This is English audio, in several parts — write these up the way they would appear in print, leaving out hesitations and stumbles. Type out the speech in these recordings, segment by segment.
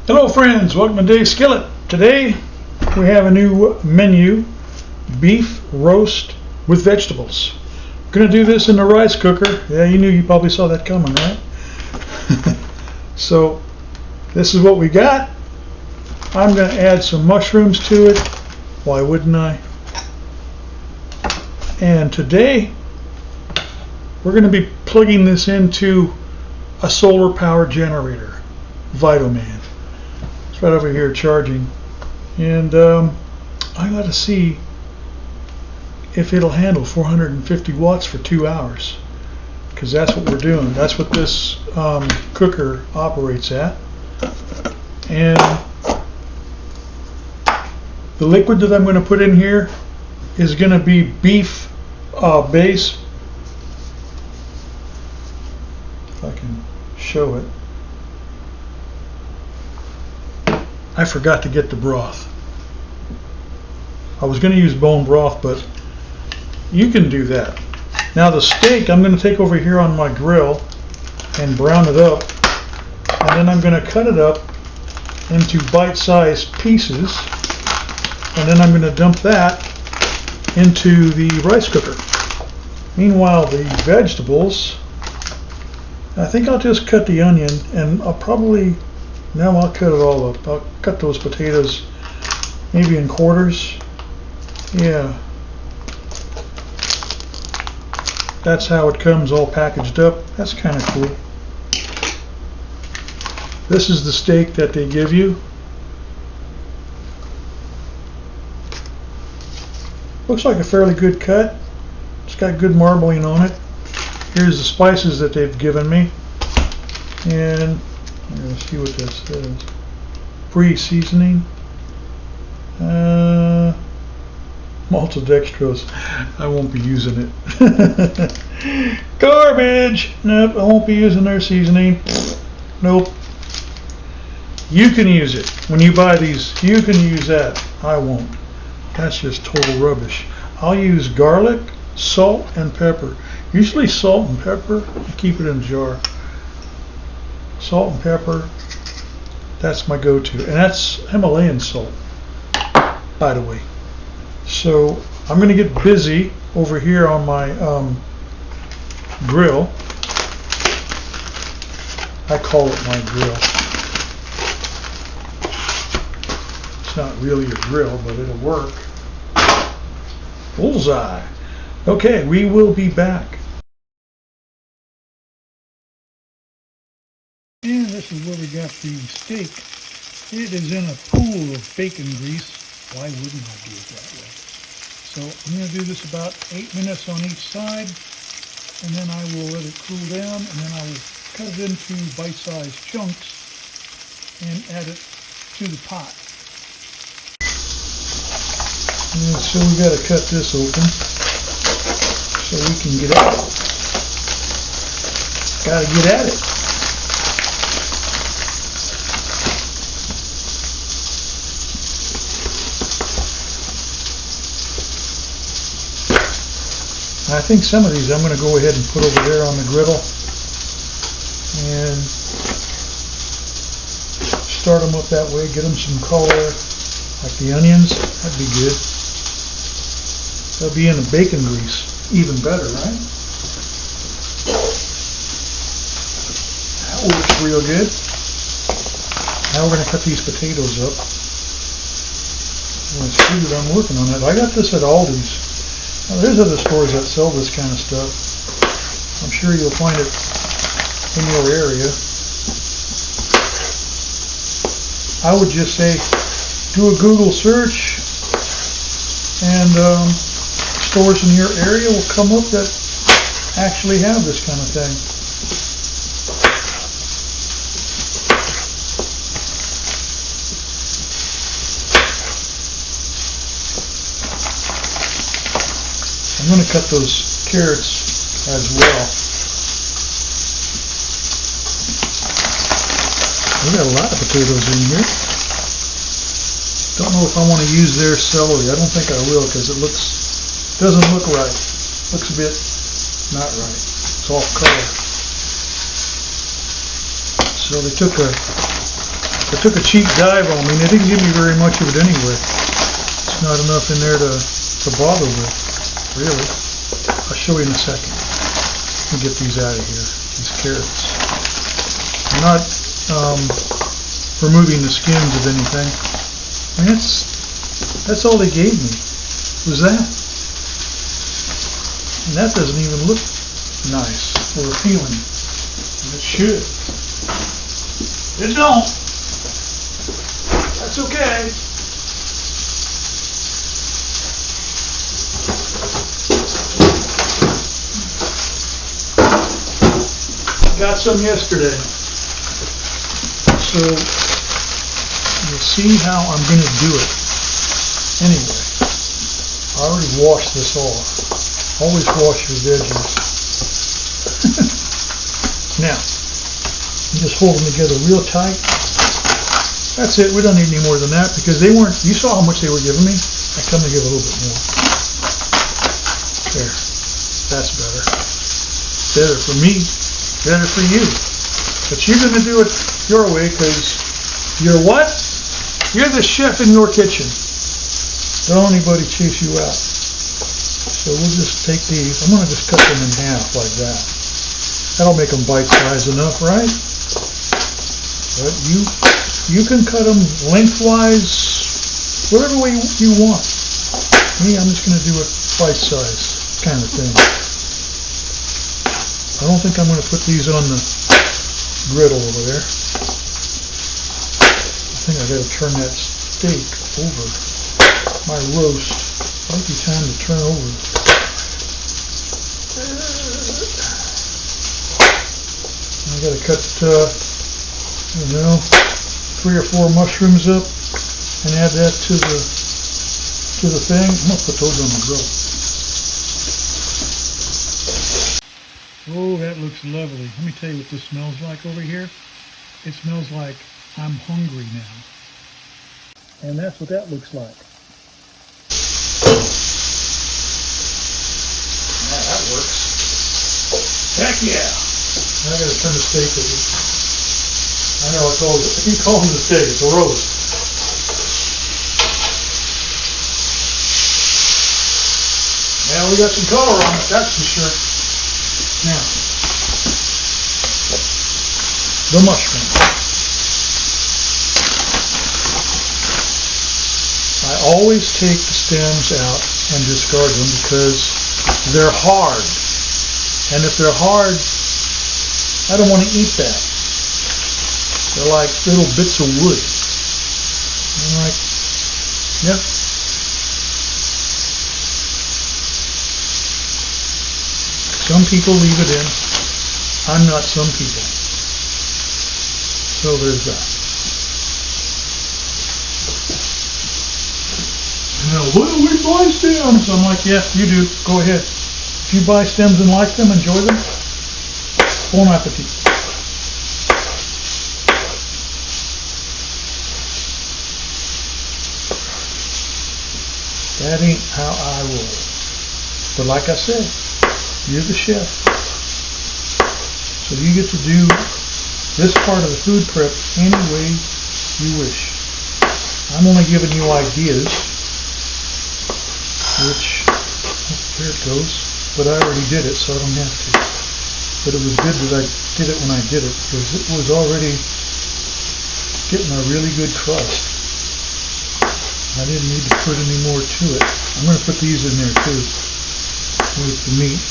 Hello friends, welcome to Dave's Skillet. Today we have a new menu, beef roast with vegetables. Gonna do this in the rice cooker. Yeah, you probably saw that coming, right? So this is what we got. I'm gonna add some mushrooms to it. Why wouldn't I? And today we're gonna be plugging this into a solar power generator, Vitoman. It's right over here charging, and I got to see if it'll handle 450 watts for 2 hours, because that's what we're doing. That's what this cooker operates at. And the liquid that I'm going to put in here is going to be beef base. If I can show it. I forgot to get the broth. I was going to use bone broth, but you can do that. Now the steak I'm going to take over here on my grill and brown it up, and then I'm going to cut it up into bite-sized pieces, and then I'm going to dump that into the rice cooker. Meanwhile, the vegetables, I think I'll just cut the onion, and I'll cut it all up. I'll cut those potatoes maybe in quarters. Yeah. That's how it comes all packaged up. That's kind of cool. This is the steak that they give you. Looks like a fairly good cut. It's got good marbling on it. Here's the spices that they've given me. And let's see what this says. Free seasoning. Maltodextrose. I won't be using it. Garbage! Nope, I won't be using their seasoning. Nope. You can use it. When you buy these, you can use that. I won't. That's just total rubbish. I'll use garlic, salt, and pepper. Usually salt and pepper, I keep it in a jar. Salt and pepper, that's my go-to, and that's Himalayan salt, by the way. So I'm going to get busy over here on my grill. I call it my grill. It's not really a grill, but it'll work. Bullseye. Okay, we will be back. And this is where we got the steak. It is in a pool of bacon grease. Why wouldn't I do it that way? So I'm going to do this about 8 minutes on each side, and then I will let it cool down, and then I will cut it into bite-sized chunks and add it to the pot. And so we got to cut this open so we can get at it. Got to get at it. I think some of these I'm going to go ahead and put over there on the griddle and start them up that way, get them some color, like the onions. That'd be good. They'll be in the bacon grease, even better, right? That works real good. Now we're going to cut these potatoes up. Let's see what I'm working on. I got this at Aldi's. Now, there's other stores that sell this kind of stuff. I'm sure you'll find it in your area. I would just say, do a Google search, and stores in your area will come up that actually have this kind of thing. I'm going to cut those carrots as well. We got a lot of potatoes in here. Don't know if I want to use their celery. I don't think I will, because it doesn't look right. Looks a bit not right. It's off color. So they took a I took a cheap dive on me, and they didn't give me very much of it anyway. It's not enough in there to bother with, really. I'll show you in a second. Let me get these out of here, these carrots. I'm not removing the skins of anything. I mean, that's all they gave me, was that. And that doesn't even look nice or appealing. And it should. It don't. That's okay. Got some yesterday. So you'll see how I'm going to do it. Anyway, I already washed this off. Always wash your veggies. Now, you just hold them together real tight. That's it. We don't need any more than that because they weren't, you saw how much they were giving me. I come to give a little bit more. There. That's better. Better for me. Better for you. But you're going to do it your way because you're what? You're the chef in your kitchen. Don't anybody chase you out. So we'll just take these. I'm going to just cut them in half like that. That'll make them bite-sized enough, right? But you can cut them lengthwise, whatever way you want. Me, I'm just going to do it bite-sized kind of thing. I don't think I'm going to put these on the griddle over there. I think I got to turn that steak over. My roast. Might be time to turn over. I got to cut, 3 or 4 mushrooms up and add that to the thing. I'm going to put those on the grill. Oh, that looks lovely. Let me tell you what this smells like over here. It smells like I'm hungry now. And that's what that looks like. Yeah, that works. Heck yeah. I gotta turn the steak over. I know I told you. You call them the steak, it's a roast. Now we got some color on it, that's for sure. Now, the mushroom. I always take the stems out and discard them because they're hard. And if they're hard, I don't want to eat that. They're like little bits of wood. I'm like, yep. Some people leave it in. I'm not some people. So there's that. Now, what do we buy stems? I'm like, yeah, you do. Go ahead. If you buy stems and like them, enjoy them. Bon appetit. That ain't how I roll. But like I said, you're the chef. So you get to do this part of the food prep any way you wish. I'm only giving you ideas, which, oh, there it goes. But I already did it, so I don't have to. But it was good that I did it when I did it, because it was already getting a really good crust. I didn't need to put any more to it. I'm going to put these in there too, with the meat.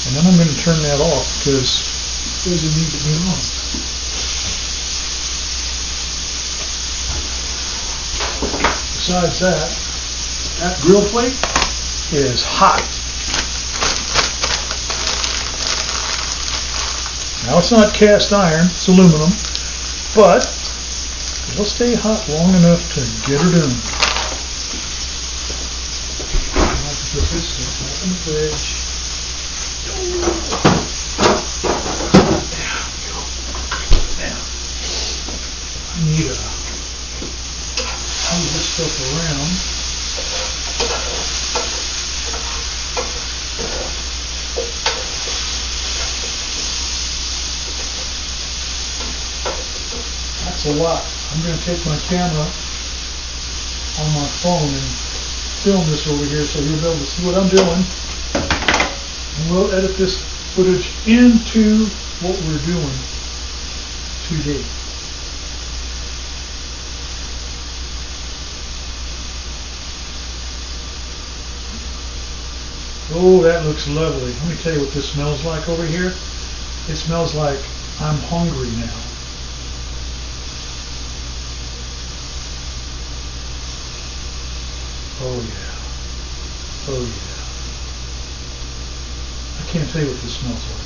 And then I'm going to turn that off because it doesn't need to be on. Besides that grill plate is hot. Now it's not cast iron, it's aluminum, but it'll stay hot long enough to get her done. I have to put this stuff back in the fridge. I need to move this stuff around. That's a lot. I'm going to take my camera on my phone and film this over here so you'll be able to see what I'm doing. And we'll edit this footage into what we're doing today. Oh, that looks lovely. Let me tell you what this smells like over here. It smells like I'm hungry now. Oh yeah. Oh yeah. I can't tell you what this smells like.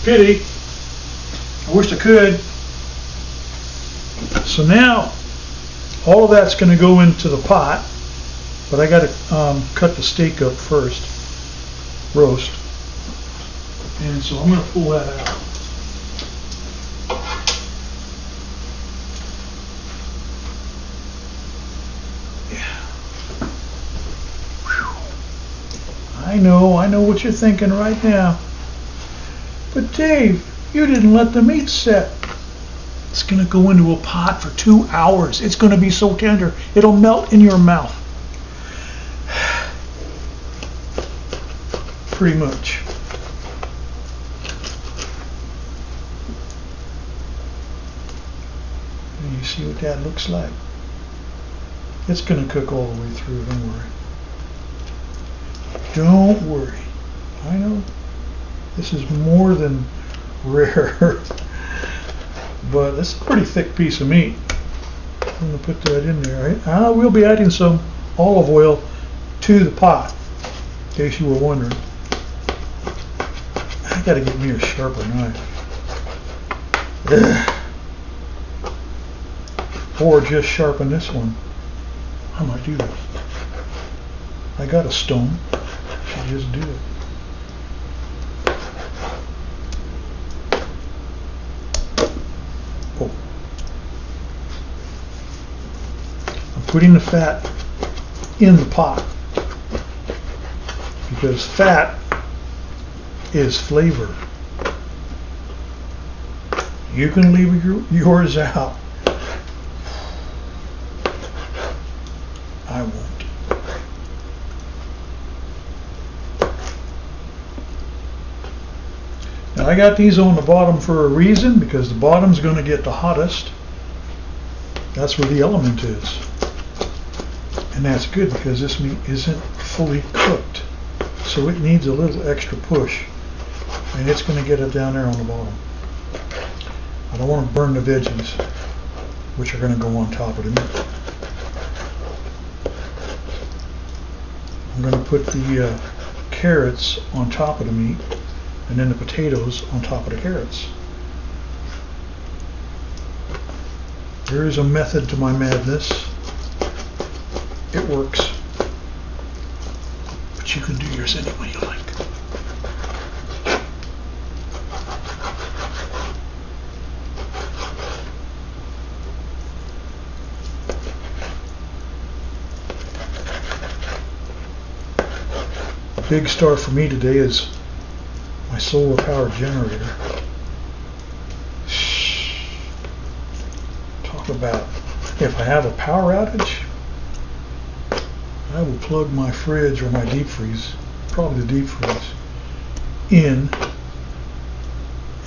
Pity. I wish I could. So now, all of that's going to go into the pot, but I got to cut the steak up first, roast. And so I'm going to pull that out. I know what you're thinking right now. But Dave, you didn't let the meat set. It's gonna go into a pot for 2 hours. It's gonna be so tender, it'll melt in your mouth. Pretty much. And you see what that looks like. It's gonna cook all the way through, don't worry. Don't worry. I know this is more than rare, but it's a pretty thick piece of meat. I'm going to put that in there. Right? We'll be adding some olive oil to the pot, in case you were wondering. I got to get me a sharper knife. Ugh. Or just sharpen this one. I might do that. I got a stone. Should just do it. Oh. I'm putting the fat in the pot because fat is flavor. You can leave yours out. I won't. Now I got these on the bottom for a reason, because the bottom's going to get the hottest. That's where the element is. And that's good because this meat isn't fully cooked. So it needs a little extra push. And it's going to get it down there on the bottom. I don't want to burn the veggies, which are going to go on top of the meat. I'm going to put the carrots on top of the meat, and then the potatoes on top of the carrots. There is a method to my madness. It works. But you can do yours any way you like. The big star for me today is my solar power generator. Talk about if I have a power outage, I will plug my fridge or my deep freeze, probably the deep freeze, in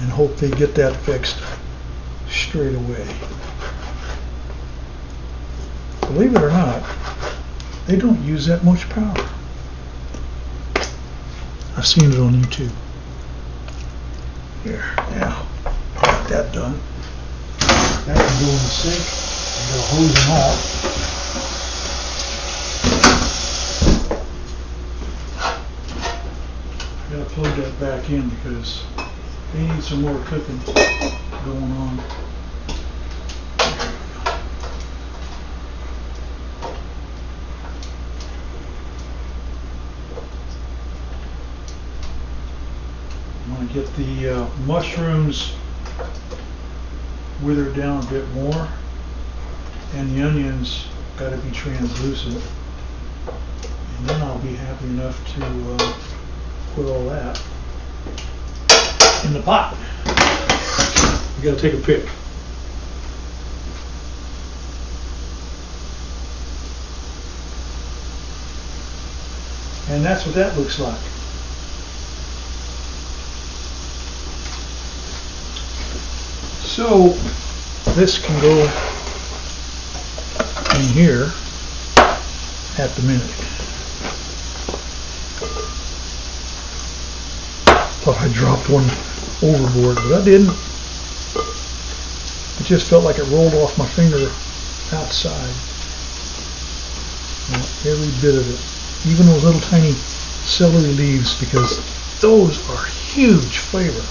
and hope they get that fixed straight away. Believe it or not, they don't use that much power. I've seen it on YouTube. Here, now, got that done. That can go in the sink. I'm going to hose them off. I got to plug that back in because they need some more cooking going on. Get the mushrooms withered down a bit more, and the onions got to be translucent, and then I'll be happy enough to put all that in the pot. You gotta take a pick. And that's what that looks like. So this can go in here at the minute. Thought I dropped one overboard, but I didn't. It just felt like it rolled off my finger outside. Every bit of it. Even those little tiny celery leaves, because those are huge flavor.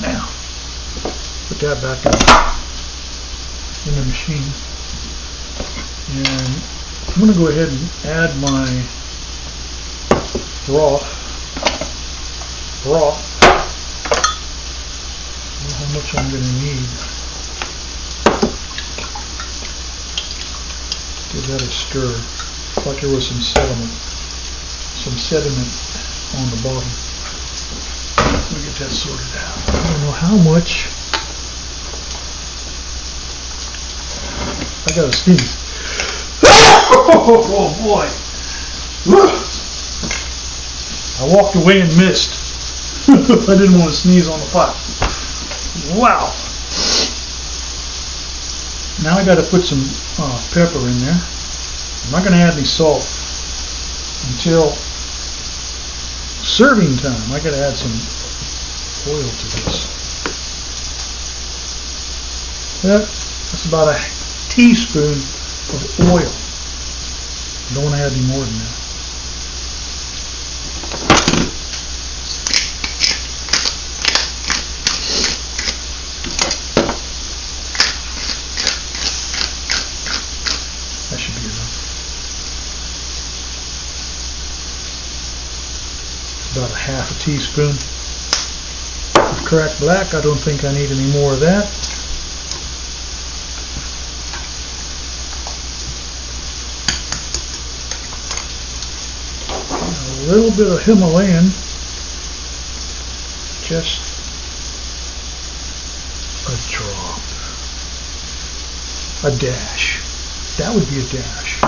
Now, put that back in the machine. And I'm going to go ahead and add my broth. I don't know how much I'm going to need. Give that a stir. It's like there was some sediment on the bottom. Let me get that sorted out. I don't know how much. I got to sneeze. Oh boy. I walked away and missed. I didn't want to sneeze on the pot. Wow. Now I got to put some pepper in there. I'm not going to add any salt until serving time. I got to add some oil to this. That's about a teaspoon of oil. Don't want to add any more than that. That should be enough. About a half a teaspoon of cracked black. I don't think I need any more of that. A little bit of Himalayan, just a drop, a dash. That would be a dash.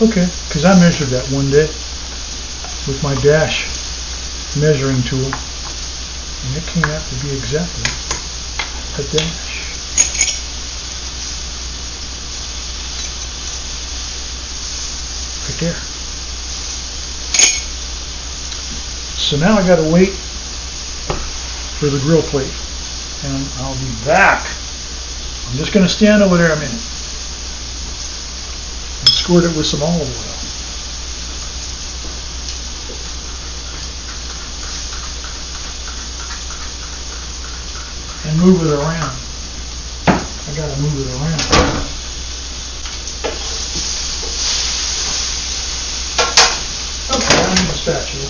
Okay, because I measured that one day with my dash measuring tool, and it came out to be exactly a dash. Right there. So now I got to wait for the grill plate, and I'll be back. I'm just going to stand over there a minute and squirt it with some olive oil. And move it around. I got to move it around. Okay, I need a spatula.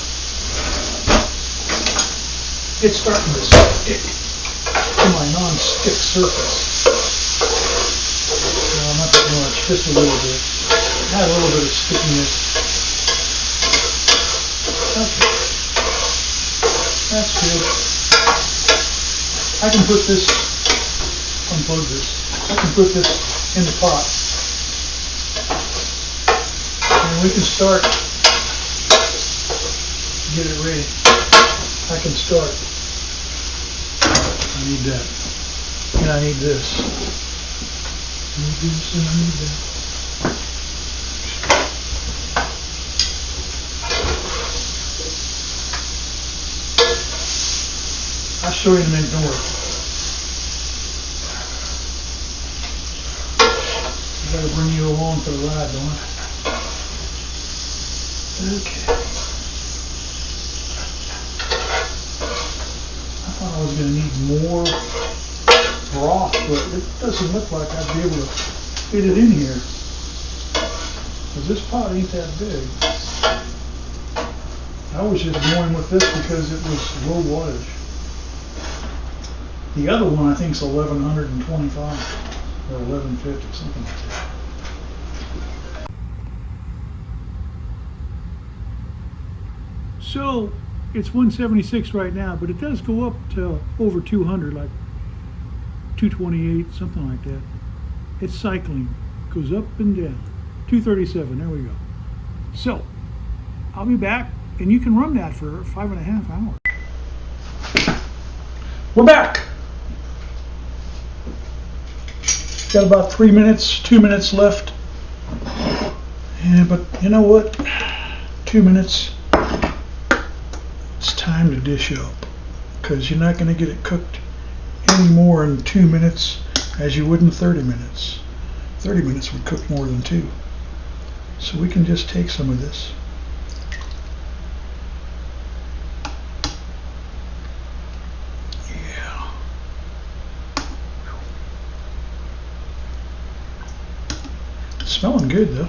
It's starting to stick to my non-stick surface. No, not that much, just a little bit. Had a little bit of stickiness. Okay. That's good. I can put this, unplug this, I can put this in the pot. And we can start, get it ready. I can start. I need that. And I need this. I need this and I need that. I'll show you in a minute, don't worry. I gotta bring you along for the ride, don't I? Okay. I thought I was going to need more broth, but it doesn't look like I'd be able to fit it in here. Because this pot ain't that big. I was just going with this because it was low wattage. The other one I think is 1125 or 1150, something like that. So it's 176 right now, but it does go up to over 200, like 228, something like that. It's cycling, goes up and down. 237, there we go. So I'll be back, and you can run that for 5.5 hours. We're back. Got about 3 minutes, 2 minutes left. Yeah, but you know what? 2 minutes. It's time to dish up, because you're not going to get it cooked any more in 2 minutes as you would in 30 minutes. 30 minutes would cook more than 2. So we can just take some of this. Yeah. It's smelling good though.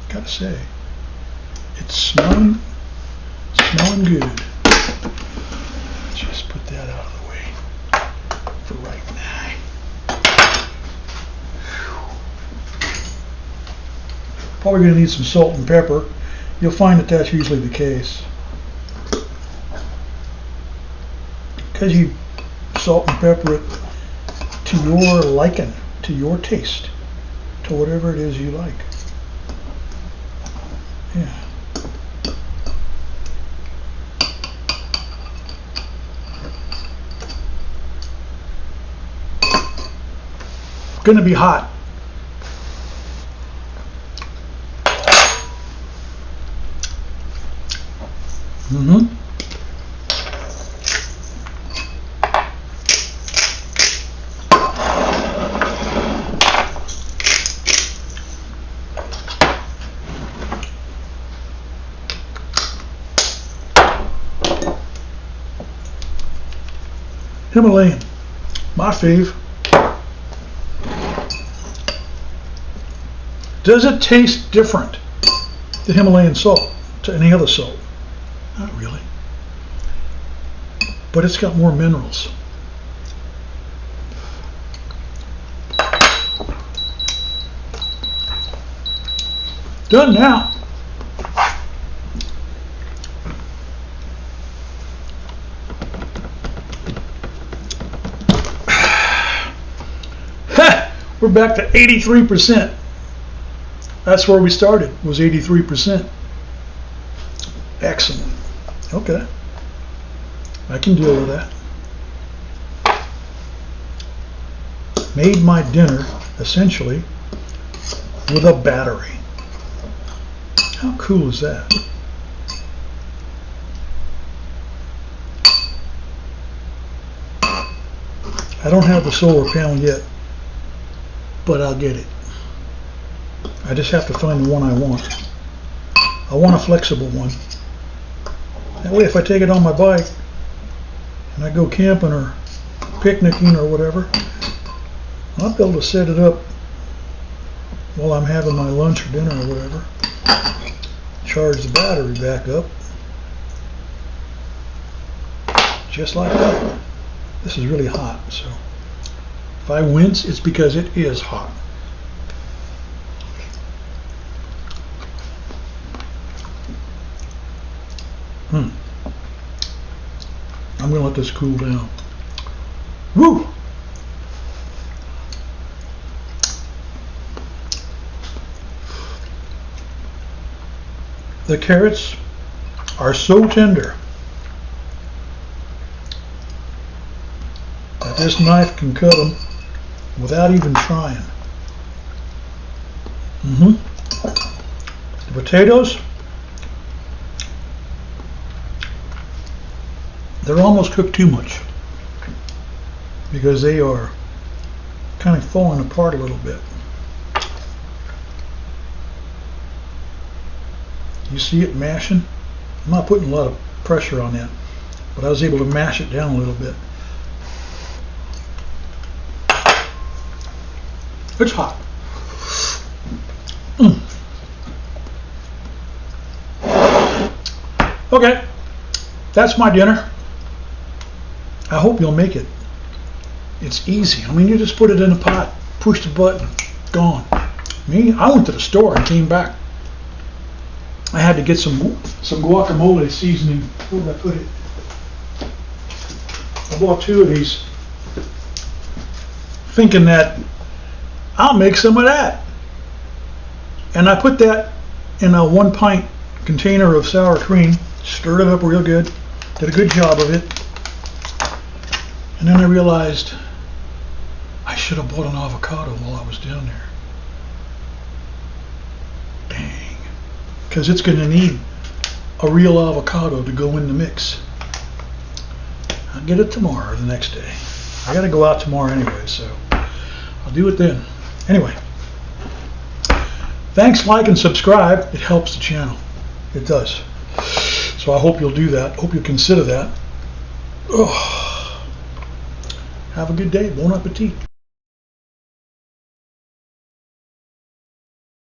Gotta say. It's smelling good. Just put that out of the way for right now. Probably going to need some salt and pepper. You'll find that that's usually the case. Because you salt and pepper it to your liking, to your taste, to whatever it is you like. Yeah. Going to be hot. Himalayan, my fave. Does it taste different, the Himalayan salt, to any other salt? Not really. But it's got more minerals. Done now. We're back to 83%. That's where we started, was 83%. Excellent. Okay. I can deal with that. Made my dinner, essentially, with a battery. How cool is that? I don't have the solar panel yet, but I'll get it. I just have to find the one I want. I want a flexible one. That way if I take it on my bike and I go camping or picnicking or whatever, I'll be able to set it up while I'm having my lunch or dinner or whatever. Charge the battery back up. Just like that. This is really hot, so if I wince, it's because it is hot. I'm going to let this cool down. Woo! The carrots are so tender that this knife can cut them without even trying. The potatoes, they're almost cooked too much because they are kind of falling apart a little bit. You see it mashing? I'm not putting a lot of pressure on that, but I was able to mash it down a little bit. It's hot. Okay, that's my dinner. I hope you'll make it. It's easy. I mean, you just put it in a pot, push the button, gone. Me, I went to the store and came back. I had to get some guacamole seasoning. Where did I put it? I bought 2 of these, thinking that I'll make some of that. And I put that in a 1 pint container of sour cream, stirred it up real good, did a good job of it. And then I realized I should have bought an avocado while I was down there. Dang. Because it's going to need a real avocado to go in the mix. I'll get it tomorrow or the next day. I got to go out tomorrow anyway, so I'll do it then. Anyway, thanks, like, and subscribe. It helps the channel. It does. So I hope you'll do that. Hope you'll consider that. Oh. Have a good day. Bon appetit.